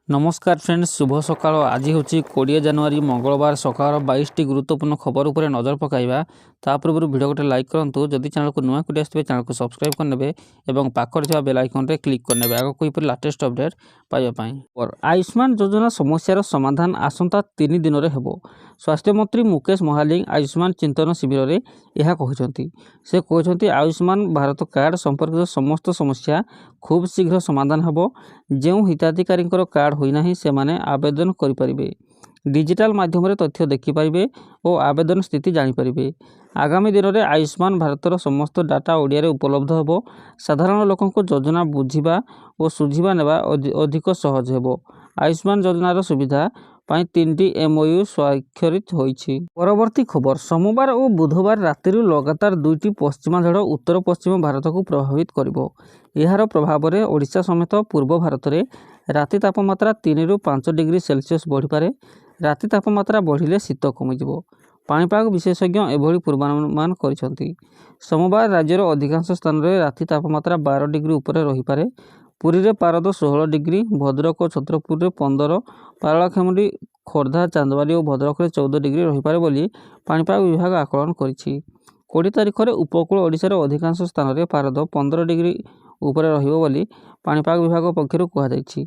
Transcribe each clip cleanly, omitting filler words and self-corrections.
नमस्कार फ्रेंड्स, शुभ सकाळ। आज हूँ 20 जनवरी मंगलवार सकाळ 22टी गुरुत्वपूर्ण खबर उपर नजर पकाइबा। ता पूर्व वीडियो गोटे लाइक करूँ। जदि चैनल को नुआ कोडी आसबे चैनल को सब्सक्राइब करने और पाखर बेल आइकन रे क्लिक करने आगे कोई लेटेस्ट अपडेट पाइबा। और आयुष्मान योजना समस्यार समाधान आसंता 3 दिन में हेबो। स्वास्थ्य मंत्री मुकेश महालिंग आयुष्मान चिंतन शिविर में यह कहते। से कहते आयुष्मान भारत कार्ड संपर्कित समस्त समस्या खूब शीघ्र समाधान हेबो। जो हिताधिकारी कार्ड होना से माने आवेदन करें। डिजिटाल माध्यम तथ्य देखिपारे और आवेदन स्थिति जानीपारे। आगामी दिन में आयुष्मान भारतर समस्त डाटा ओडिया रे उपलब्ध होबो। साधारण लोकों को योजना बुझीबा और सुझीबा नेबा अधिक सहज हेबो। आयुष्मान योजनार सुविधा 3टी MOU स्वाक्षरित होईछि। परवर्ती खबर, सोमवार और बुधवार राति लगातार 2टी पश्चिमा झड़ उत्तर पश्चिम भारत को प्रभावित करिवो। यार प्रभाव में ओडिशा समेत पूर्व भारत में राति तापमात्रा 3 ରୁ 5 डिग्री सेल्सियस बढ़िपारे। राति तापमात्रा बढ़िले शीत कमिजिवो। पाणीपाग विशेषज्ञ एभली पूर्वानुमान करिसेंति। सोमवार राज्यर अधिकांश स्थान में राति तापमात्रा 12 डिग्री उपरे रहिपारे। पुरी रे पारद 16 डिग्री, भद्रक और छत्रपुर रे 15, पारलाखेमुंडी, खोर्धा, चांदबारी और भद्रक रे 14 डिग्री रहिपारे बोली पाणीपाग विभाग आकलन करिछि। 20 तारिख में उपकूल ओडिशार अधिकांश स्थान में पारद 15 डिग्री उपरे रहिबो बोली पाणीपाग विभाग पक्षरु कुहाଯାଇଛି।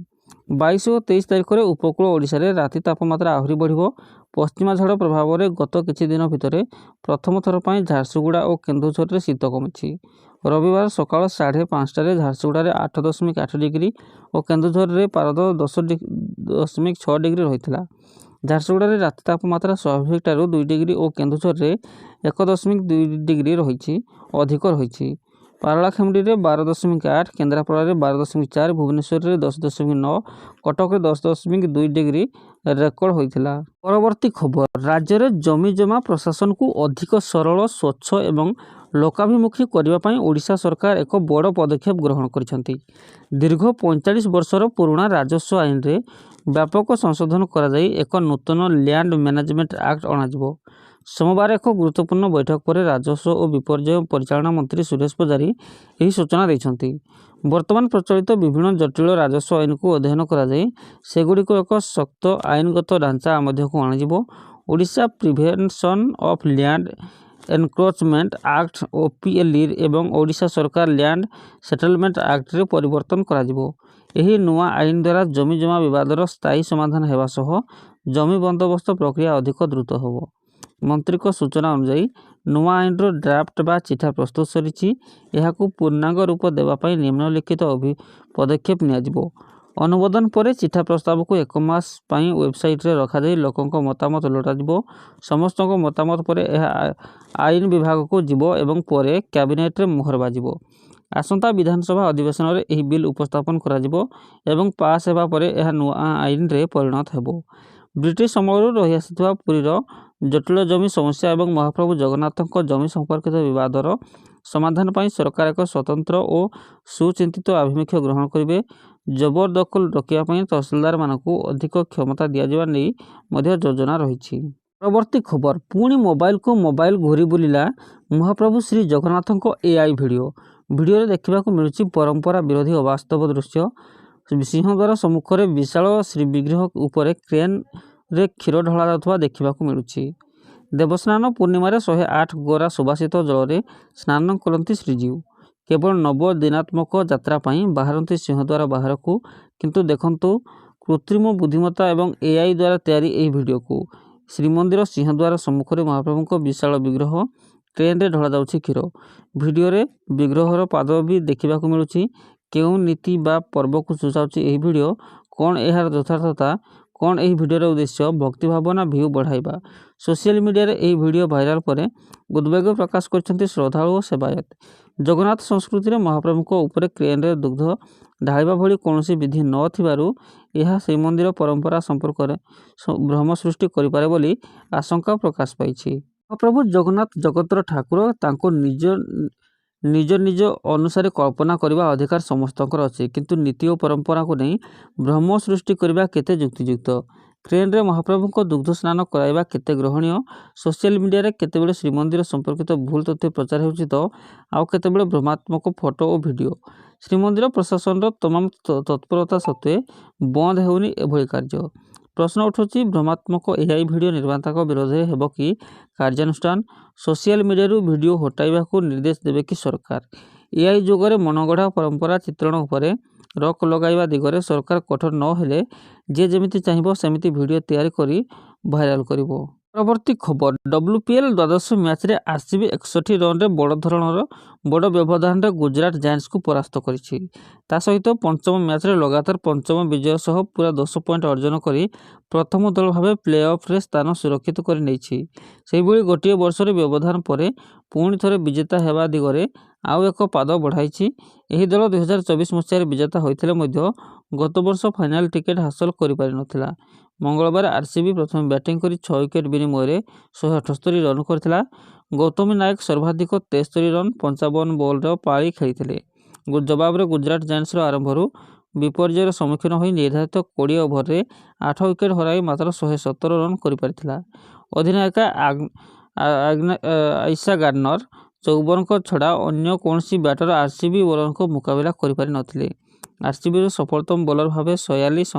22 और 23 तारिख में उपकूल ओडिशा रे राति तापमात्रा आहरी बढ़िबो। पश्चिमा झड़ प्रभाव में गत किछि दिन भितर प्रथम थर पई झारसुगुड़ा और केन्दुझर रे शीत कमिछि। रविवार सकाळ 5:30 झारसुगुड़ा 8.8 डिग्री और केन्दुझर रे पारद 10.6 डिग्री रहितला। झारसुगुड़ा रे राति तापमात्रा स्वाभाविक ठारू 2 डिग्री और केन्दुझर रे 1.2 डिग्री रहिछि अधिक रहिछि। पारलाखेमुंडी रे 12.8, केन्द्रापड़ा रे 12.4, भुवनेश्वर रे 10.9, कटक रे 10.2 डिग्री रेकर्ड होइथिला। परवर्ती खबर, राज्य रे जमी जमा प्रशासन को अधिक सरल, स्वच्छ एवं लोकाभिमुखी करबा पई ओडिशा सरकार एक बड़ पदक्षेप ग्रहण करिसेंति। दीर्घ 45 वर्षर पुराना राजस्व आईन रे व्यापक संशोधन करा जाई एक नूतन लैंड मैनेजमेंट एक्ट अणाजिबो। सोमवार एक गुरुत्वपूर्ण बैठक पर राजस्व और विपर्यय परिचालना मंत्री सुरेश पुजारी यही सूचना देइछंती। वर्तमान प्रचलित विभिन्न जटिल राजस्व आईन को अध्ययन करा जाई सेगुड़ी को एक शक्त आईनगत ढांचा मध्य को अणाजिबो। Odisha prevention of land encroachment act OPLE एवं ओडिशा सरकार लैंड सेटलमेंट एक्ट रे परिवर्तन कराजिबो। एही नुआ आईन द्वारा जमी जमा विवादर स्थायी समाधान हेबा सह जमी बंदोबस्त प्रक्रिया अधिक द्रुत होबो। मंत्री को सूचना अनुसार नुआ आईन ड्राफ्ट बा चिठा प्रस्तुत सरिछि। एहाकू पूर्णांग रूप देवा पई निम्नलिखित पदक्षेप नियाजिबो। अनुमोदन पर चिठा प्रस्ताव को 1 मास पई वेबसाइट रे रखा जाई लोकंक मतामत लोटाजिबो। समस्त मतामत पर आईन विभाग को जीवो एवं परे कैबिनेट रे मोहर बाजिबो। आसंता विधानसभा अधिवेशन में यह बिल उपस्थापन कराजिबो एवं पास हेबा परे एहा नुआ आईन रे परिणत हेबो। ब्रिटिश समय रही आसिथिबा पुरीर जटिल जमी समस्या एवं महाप्रभु जगन्नाथक जमी संपर्कित विवादर समाधान पर सरकार एक स्वतंत्र और सुचिंतित आभिमुख्य ग्रहण करेंगे। जबरदखल रोकने तहसिलदार मानकू अधिक क्षमता दिया नहीं योजना रही। परवर्ती खबर, पुणी मोबाइल को मोबाइल घूरी बुलिला महाप्रभु श्री जगन्नाथक AI भिडियो देखा मिलूँ परंपरा विरोधी अवास्तव दृश्य। सिंहद्वार सम्मुख में विशाल श्रीविग्रह उपर क्रेन रे क्षीर ढला जाउथबा देखा मिलूँ। देवस्नान पूर्णिमा 108 गोरा सुबासित जल में स्नान करती श्रीजीव। केवल नवदिनात्मक यात्रा बाहरती सिंहद्वार बाहर को, किंतु देखंतु कृत्रिम बुद्धिमत्ता एवं AI द्वारा तैयारी यह वीडियो को। श्रीमंदिर सिंहद्वार सम्मुख में महाप्रभु विशाल विग्रह ट्रेन रे ढला जाउछि क्षीर। वीडियो रे विग्रहर पाद भी देखा मिलूँ। केउं नीति बा पर्व को सूचाउछि यह वीडियो, कौन यार यथार्थता, कौन यह वीडियोर उद्देश्य भक्ति भावना भ्यू बढ़ाइबा। सोशल मीडिया रे यह वीडियो भाइराल पर उद्वेग प्रकाश करछन्ति श्रद्धालु और सेवायत। जगन्नाथ संस्कृति रे महाप्रभु को ऊपर क्रेन रे दुग्ध ढालिबा भली कौनसी विधि न थिबारु यह श्रीमंदिर परंपरा संपर्क में भ्रम सृष्टि करिपारे बोली आशंका प्रकाश पाइछि। महाप्रभु जगन्नाथ जगतर ठाकुर, तांको निज निज अनुसार कल्पना करने अधिकार समस्तଙ୍କର अछि, किंतु नीति और परंपरा को नहीं भ्रम सृष्टि करने केते युक्तियुक्त। ट्रेन रे महाप्रभु दुग्ध स्नान कराइबा केते ग्रहणीय। सोशल मीडिया रे केतेबेले श्रीमंदिर संपर्कित भूल तथ्य प्रचार होउछि तो आउ केतेबेले भ्रमात्मक फोटो और वीडियो। श्रीमंदिर प्रशासन तमाम तत्परता सत्वे बंद हेउनी एभଳି कार्य। प्रश्न उठुछि भ्रमात्मक एआई वीडियो निर्माता विरोध हेब कि कार्यानुष्ठान। सोशल मीडिया वीडियो हटाइबा को निर्देश देबे कि सरकार। एआई जुगरे मनगढ़ा परंपरा चित्रण उपरे रक लगाइबा दिगरे सरकार कठोर न हेले जे जेमिति चाहिबो सेमिति वीडियो तैयारी करी भाइराल करिवो। परवर्ती खबर डब्ल्यूपीएल द्वादश मैच रे आरसीबी 61 रन रे बड़ व्यवधान रे गुजरात जायंट्स को परास्त करिछि। ता सहित पंचम मैच रे लगातार पंचम विजय सह पूरा 10 पॉइंट अर्जन करी प्रथम दल भावे प्ले ऑफ रे स्थान सुरक्षित करि नैछि। सेहि भली गोटिए वर्ष रे व्यवधान परे पुणी थरे विजेता हेबा दिगरे आउ एक पाद बढ़ाइछि। एही दल 2024 मसीह विजेता होइथिले मध्य गत वर्ष फाइनल टिकेट हासिल करि पारि नथिला। मंगलवार आरसीबी प्रथम बैटिंग करी 6 विकेट विनिमय 178 रन करथिला। गौतमी नायक सर्वाधिक 73 रन 55 बॉल पारी खेलिथिले। जवाब रे गुजरात जायंट्स आरंभरू विपर्ययर सम्मुखीन होई निर्धारित 20 ओभर रे 8 विकेट हराई मात्र 117 रन करि पारिथिला। अधिनायिका आयशा गार्नर 54 छड़ा अन्य कौनसी बैटर आरसीबी बोलर को मुकाबला करि पारि नथिले। आरसीबी सफलतम बोलर भावे 46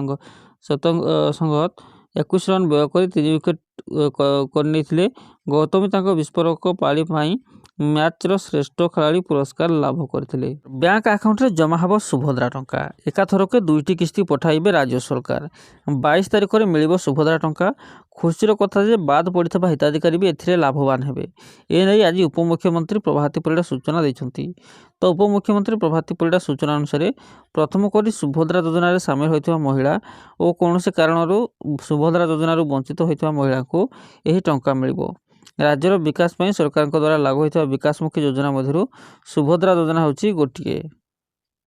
संगत 21 रन व्यय कर 3 विकेट करने। गौतमी विस्फोरक पाली मैच रो श्रेष्ठ खेलाड़ी पुरस्कार लाभ करथिले। बैंक अकाउंट रे जमा हबो सुभद्रा टंका। एकाथरके दुईटी किस्ती पठाइबे राज्य सरकार। 22 तारिख रे मिलिबो सुभद्रा टंका। खुशीर कथा जे बाद पड़िथबा हिताधिकारी भी एथिरे लाभवान हेबे। ए नै आज उपमुख्यमंत्री प्रभाती परिडा सूचना दैछंती। तो उपमुख्यमंत्री प्रभाती परिडा सूचना अनुसार प्रथम करी सुभद्रा योजना रे शामिल होइथबा महिला ओ कोनोसे कारणरू सुभद्रा योजना रू वंचित होइथबा महिला को एही टंका मिलिबो। राज्यर विकास पई सरकार द्वारा लागू होइथबा विकासमुखी योजना मध्यरु सुभद्रा योजना होछि गोटिए।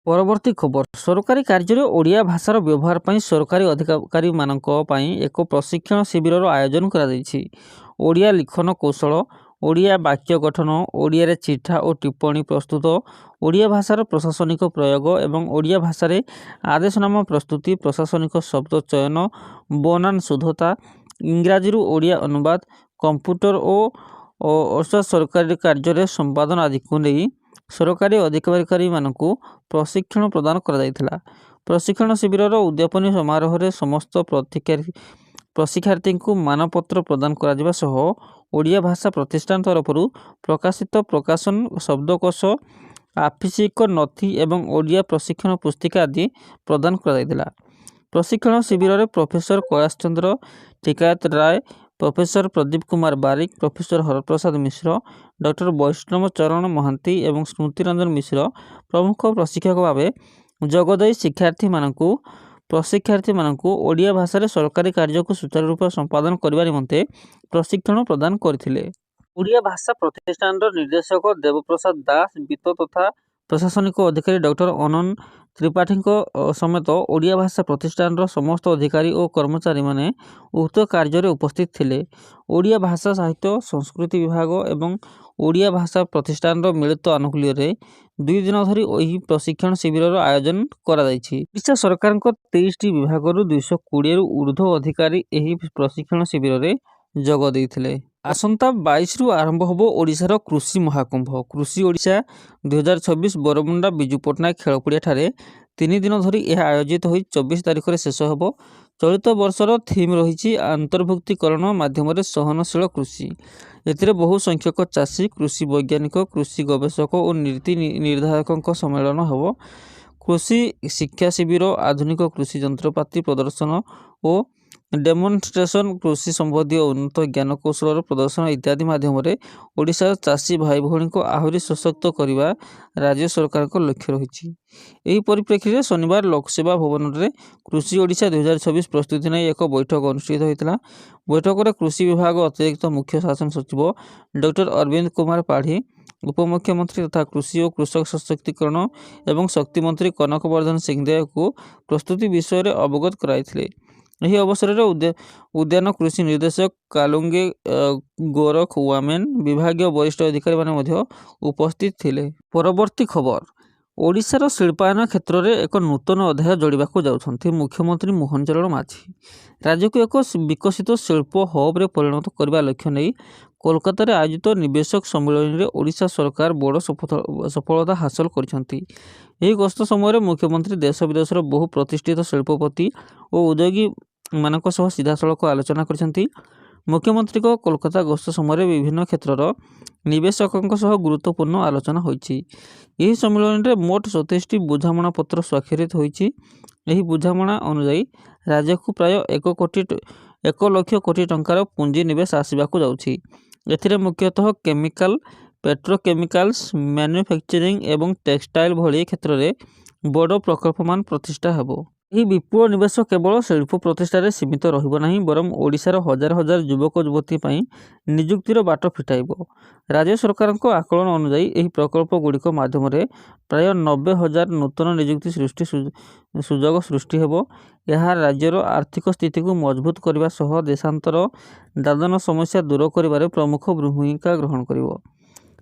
परवर्ती खबर सरकारी कार्य ओडिया भाषार व्यवहार पई सरकारी अधिकारी मानक पई एक प्रशिक्षण शिविर आयोजन करा दैछि। ओडिया लिखन कौशल, ओडिया वाक्य गठन, ओडिया रे चिठा और टिप्पणी प्रस्तुत, ओडिया भाषार प्रशासनिक प्रयोग एवं ओडिया भाषा रे आदेशनामा प्रस्तुति, प्रशासनिक शब्द चयन, बनान शुद्धता, इंग्राजी ओडिया अनुवाद, कंप्यूटर और सरकारी कार्य संपादन आदि को नहीं सरकारी अधिकारी मानकु प्रशिक्षण प्रदान करा जायथिला। प्रशिक्षण शिविर उद्यापनी समारोह रे समस्त प्रशिक्षार्थी को मानपत्र प्रदान करा जिबा सह ओडिया भाषा प्रतिष्ठान तरफरु प्रकाशित प्रकाशन शब्दकोश, आफिसिक नथी एवं ओडिया प्रशिक्षण पुस्तिका आदि प्रदान करा जायथिला। प्रशिक्षण शिविर रे प्रोफेसर कैलाश चंद्र टिकायत राय, प्रोफेसर प्रदीप कुमार बारिक, प्रोफेसर हरप्रसाद मिश्र, डॉक्टर वैष्णव चरण महांती एवं स्मृति रंजन मिश्र प्रमुख प्रशिक्षक भाव जगदई प्रशिक्षार्थी मानकु ओडिया भाषा रे सरकारी कार्य को सुचारू रूप संपादन करबा निमंते प्रशिक्षण प्रदान करथिले। ओडिया भाषा प्रतिष्ठान निर्देशक देवप्रसाद दास, वित्त तथा प्रशासनिक अधिकारी डॉक्टर अनंत त्रिपाठी समेत ओडिया भाषा प्रतिष्ठान समस्त अधिकारी और कर्मचारी माने उक्त कार्य उपस्थित थिले। ओडिया भाषा साहित्य संस्कृति विभाग एवं ओडिया भाषा प्रतिष्ठान मिलित आनुकूल्य 2 दिन धरी यही प्रशिक्षण शिविर आयोजन करा जायछि। ओडिशा सरकार 23 विभाग 220 ऊर्ध्व अधिकारी यही प्रशिक्षण शिविर रे जोग देइथिले। आसंता 22 रु आरंभ होबो ओडिशार कृषि महाकुंभ। कृषि ओडिशा 2026 बरमुंडा बिजू पटनायक खेलपड़िया ठारे 3 दिन धरी यह आयोजित होई 24 तारिख रे शेष होबो। चलित वर्षर थीम रही अंतर्भुक्तिकरण माध्यम सहनशील कृषि। एथिरे बहु संख्यक चाषी, कृषि वैज्ञानिक, कृषि गवेषक और नीति निर्धारकों सम्मेलन होबो। कृषि शिक्षा शिविर, आधुनिक कृषि जंत्रपाति प्रदर्शन और डेमोन्स्ट्रेशन, कृषि संबंधी उन्नत ज्ञान कौशल प्रदर्शन इत्यादि माध्यम ओडिशा चाषी भाई भौणी को आहुरी सशक्त करने राज्य सरकार को लक्ष्य रही। यही परिप्रेक्षी में शनिवार लोकसेवा भवन में कृषि ओडिशा 2026 प्रस्तुति नहीं एक बैठक अनुष्ठित होता। बैठक में कृषि विभाग अतिरिक्त मुख्य शासन सचिव डॉक्टर अरविंद कुमार पाढ़ी, उपमुख्यमंत्री तथा कृषि और कृषक सशक्तिकरण एवं शक्ति मंत्री कनक वर्धन सिंहदेव को प्रस्तुति विषय में अवगत कराइथिले। यही अवसर में उद्यान कृषि निर्देशक कालुंगे गोरख वामेन विभागीय वरिष्ठ अधिकारी माने उपस्थित थिले। परवर्ती खबर ଓଡ଼ିଶାର ଶିଳ୍ପାୟନ କ୍ଷେତ୍ରରେ ଏକ ନୂତନ ଅଧ୍ୟାୟ ଯୋଡ଼ିବାକୁ ଯାଉଛନ୍ତି ମୁଖ୍ୟମନ୍ତ୍ରୀ ମୋହନ ଚରଣ ମାଝୀ। ରାଜ୍ୟକୁ ଏକ ବିକଶିତ ଶିଳ୍ପ ହବ୍ରେ ପରିଣତ କରିବା ଲକ୍ଷ୍ୟ ନେଇ କୋଲକାତାରେ ଆୟୋଜିତ ନିବେଶକ ସମ୍ମିଳନୀରେ ଓଡ଼ିଶା ସରକାର ବଡ଼ ସଫଳତା ହାସଲ କରିଛନ୍ତି। ଏହି ଗସ୍ତ ସମୟରେ ମୁଖ୍ୟମନ୍ତ୍ରୀ ଦେଶ ବିଦେଶର ବହୁ ପ୍ରତିଷ୍ଠିତ ଶିଳ୍ପପତି ଓ ଉଦ୍ୟୋଗୀମାନଙ୍କ ସହ ସିଧାସଳଖ ଆଲୋଚନା କରିଛନ୍ତି। ମୁଖ୍ୟମନ୍ତ୍ରୀଙ୍କ କୋଲକାତା ଗସ୍ତ ସମୟରେ ବିଭିନ୍ନ କ୍ଷେତ୍ରର ନିବେଶକଙ୍କ ସହ ଗୁରୁତ୍ୱପୂର୍ଣ୍ଣ ଆଲୋଚନା ହୋଇଛି। ଏହି ସମ୍ମିଳନୀରେ ମୋଟ 27ଟି ବୁଝାମଣା ପତ୍ର ସ୍ୱାକ୍ଷରିତ ହୋଇଛି। ଏହି ବୁଝାମଣା ଅନୁଯାୟୀ ରାଜ୍ୟକୁ ପ୍ରାୟ 1 ଲକ୍ଷ କୋଟି ଟଙ୍କାର ପୁଞ୍ଜି ନିବେଶ ଆସିବାକୁ ଯାଉଛି। ଏଥିରେ ମୁଖ୍ୟତଃ କେମିକାଲ, ପେଟ୍ରୋକେମିକାଲ୍ସ, ମ୍ୟାନୁଫ୍ୟାକ୍ଚରିଂ ଏବଂ ଟେକ୍ସଟାଇଲ ଭଳି କ୍ଷେତ୍ରରେ ବଡ଼ ପ୍ରକଳ୍ପମାନ ପ୍ରତିଷ୍ଠା ହେବ। ଏହି ବିପୁଳ ନିବେଶ କେବଳ ଶିଳ୍ପ ପ୍ରତିଷ୍ଠାରେ ସୀମିତ ରହିବ ନାହିଁ, ବରଂ ଓଡ଼ିଶାର ହଜାର ହଜାର ଯୁବକ ଯୁବତୀ ପାଇଁ ନିଯୁକ୍ତିର ବାଟ ଫିଟାଇବ। ରାଜ୍ୟ ସରକାରଙ୍କ ଆକଳନ ଅନୁଯାୟୀ ଏହି ପ୍ରକଳ୍ପଗୁଡ଼ିକ ମାଧ୍ୟମରେ ପ୍ରାୟ 90,000 ନୂତନ ନିଯୁକ୍ତି ସୁଯୋଗ ସୃଷ୍ଟି ହେବ। ଏହା ରାଜ୍ୟର ଆର୍ଥିକ ସ୍ଥିତିକୁ ମଜବୁତ କରିବା ସହ ଦେଶାନ୍ତର ଦାଦନ ସମସ୍ୟା ଦୂର କରିବାରେ ପ୍ରମୁଖ ଭୂମିକା ଗ୍ରହଣ କରିବ।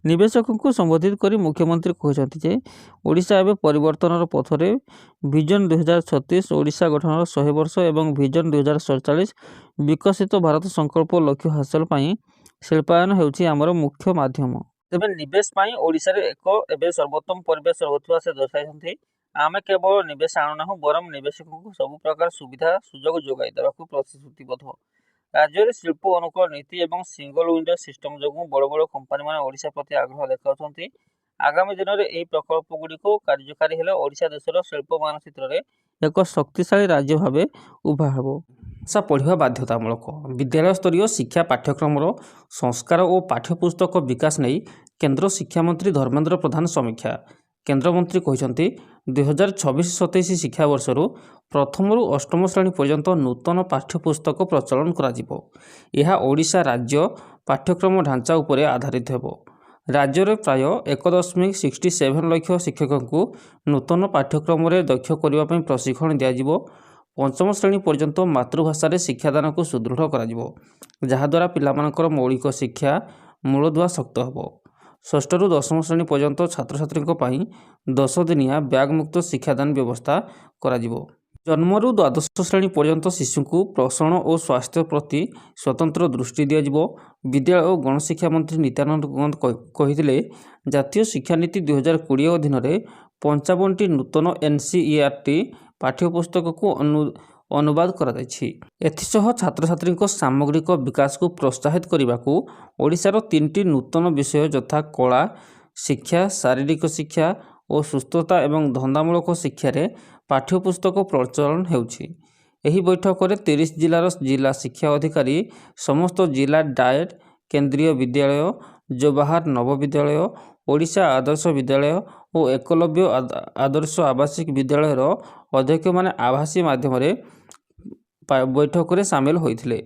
ନିବେଶକଙ୍କୁ ସମ୍ବୋଧିତ କରି ମୁଖ୍ୟମନ୍ତ୍ରୀ କହିଛନ୍ତି ଯେ ଓଡ଼ିଶା ଏବେ ପରିବର୍ତ୍ତନର ପଥରେ। ଭିଜନ 2036 ଓଡ଼ିଶା ଗଠନର 100 ବର୍ଷ ଏବଂ ଭିଜନ 2047 ବିକଶିତ ଭାରତ ସଂକଳ୍ପ ଲକ୍ଷ୍ୟ ହାସଲ ପାଇଁ ଶିଳ୍ପାୟନ ହେଉଛି ଆମର ମୁଖ୍ୟ ମାଧ୍ୟମ। ତେବେ ନିବେଶ ପାଇଁ ଓଡ଼ିଶାରେ ଏବେ ସର୍ବୋତ୍ତମ ପରିବେଶ ରହୁଥିବା ସେ ଦର୍ଶାଇଛନ୍ତି। ଆମେ କେବଳ ନିବେଶ ଆଣୁନାହୁଁ, ବରଂ ନିବେଶକଙ୍କୁ ସବୁ ପ୍ରକାର ସୁବିଧା ସୁଯୋଗ ଯୋଗାଇ ଦେବାକୁ ପ୍ରତିଶ୍ରୁତିବଦ୍ଧ। ରାଜ୍ୟରେ ଶିଳ୍ପ ଅନୁକୂଳ ନୀତି ଏବଂ ସିଙ୍ଗଲ ୱିଣ୍ଡୋ ସିଷ୍ଟମ ଯୋଗୁଁ ବଡ଼ ବଡ଼ କମ୍ପାନୀମାନେ ଓଡ଼ିଶା ପ୍ରତି ଆଗ୍ରହ ଦେଖାଉଛନ୍ତି। ଆଗାମୀ ଦିନରେ ଏହି ପ୍ରକଳ୍ପଗୁଡ଼ିକ କାର୍ଯ୍ୟକାରୀ ହେଲେ ଓଡ଼ିଶା ଦେଶର ଶିଳ୍ପ ମାନଚିତ୍ରରେ ଏକ ଶକ୍ତିଶାଳୀ ରାଜ୍ୟ ଭାବେ ଉଭା ହେବ। ଭାଷା ପଢ଼ିବା ବାଧ୍ୟତାମୂଳକ। ବିଦ୍ୟାଳୟ ସ୍ତରୀୟ ଶିକ୍ଷା ପାଠ୍ୟକ୍ରମର ସଂସ୍କାର ଓ ପାଠ୍ୟପୁସ୍ତକ ବିକାଶ ନେଇ କେନ୍ଦ୍ର ଶିକ୍ଷାମନ୍ତ୍ରୀ ଧର୍ମେନ୍ଦ୍ର ପ୍ରଧାନ ସମୀକ୍ଷା। କେନ୍ଦ୍ରମନ୍ତ୍ରୀ କହିଛନ୍ତି 2026-27 ଶିକ୍ଷାବର୍ଷରୁ ପ୍ରଥମରୁ ଅଷ୍ଟମ ଶ୍ରେଣୀ ପର୍ଯ୍ୟନ୍ତ ନୂତନ ପାଠ୍ୟପୁସ୍ତକ ପ୍ରଚଳନ କରାଯିବ। ଏହା ଓଡ଼ିଶା ରାଜ୍ୟ ପାଠ୍ୟକ୍ରମ ଢାଞ୍ଚା ଉପରେ ଆଧାରିତ ହେବ। ରାଜ୍ୟରେ ପ୍ରାୟ 1.67 ଲକ୍ଷ ଶିକ୍ଷକଙ୍କୁ ନୂତନ ପାଠ୍ୟକ୍ରମରେ ଦକ୍ଷ କରିବା ପାଇଁ ପ୍ରଶିକ୍ଷଣ ଦିଆଯିବ। ପଞ୍ଚମ ଶ୍ରେଣୀ ପର୍ଯ୍ୟନ୍ତ ମାତୃଭାଷାରେ ଶିକ୍ଷାଦାନକୁ ସୁଦୃଢ଼ କରାଯିବ, ଯାହାଦ୍ୱାରା ପିଲାମାନଙ୍କର ମୌଳିକ ଶିକ୍ଷା ମୂଳଦୁଆ ଶକ୍ତ ହେବ। ଷଷ୍ଠରୁ ଦଶମ ଶ୍ରେଣୀ ପର୍ଯ୍ୟନ୍ତ ଛାତ୍ରଛାତ୍ରୀଙ୍କ ପାଇଁ 10 ଦିନିଆ ବ୍ୟାଗମୁକ୍ତ ଶିକ୍ଷାଦାନ ବ୍ୟବସ୍ଥା କରାଯିବ। ଜନ୍ମରୁ ଦ୍ୱାଦଶ ଶ୍ରେଣୀ ପର୍ଯ୍ୟନ୍ତ ଶିଶୁଙ୍କୁ ପୋଷଣ ଓ ସ୍ୱାସ୍ଥ୍ୟ ପ୍ରତି ସ୍ୱତନ୍ତ୍ର ଦୃଷ୍ଟି ଦିଆଯିବ। ବିଦ୍ୟାଳୟ ଓ ଗଣଶିକ୍ଷା ମନ୍ତ୍ରୀ ନିତ୍ୟାନନ୍ଦ ଗନ୍ଧ କହିଥିଲେ, ଜାତୀୟ ଶିକ୍ଷାନୀତି 2020 ଅଧୀନରେ 55ଟି ନୂତନ NCERT ପାଠ୍ୟପୁସ୍ତକକୁ ଅନୁବାଦ କରାଯାଇଛି। ଏଥିସହ ଛାତ୍ରଛାତ୍ରୀଙ୍କ ସାମଗ୍ରିକ ବିକାଶକୁ ପ୍ରୋତ୍ସାହିତ କରିବାକୁ ଓଡ଼ିଶାର 3ଟି ନୂତନ ବିଷୟ ଯଥା କଳା ଶିକ୍ଷା, ଶାରୀରିକ ଶିକ୍ଷା ଓ ସୁସ୍ଥତା ଏବଂ ଧନ୍ଦାମୂଳକ ଶିକ୍ଷାରେ ପାଠ୍ୟପୁସ୍ତକ ପ୍ରଚଳନ ହେଉଛି। ଏହି ବୈଠକରେ 30 ଜିଲ୍ଲାର ଜିଲ୍ଲା ଶିକ୍ଷା ଅଧିକାରୀ, ସମସ୍ତ ଜିଲ୍ଲା ଡାଏଟ୍, କେନ୍ଦ୍ରୀୟ ବିଦ୍ୟାଳୟ, ଜବାହର ନବୋଦୟ, ଓଡ଼ିଶା ଆଦର୍ଶ ବିଦ୍ୟାଳୟ ଓ ଏକଲବ୍ୟ ଆଦର୍ଶ ଆବାସିକ ବିଦ୍ୟାଳୟର ଅଧ୍ୟକ୍ଷମାନେ ଆଭାସୀ ମାଧ୍ୟମରେ ବୈଠକରେ ସାମିଲ ହୋଇଥିଲେ।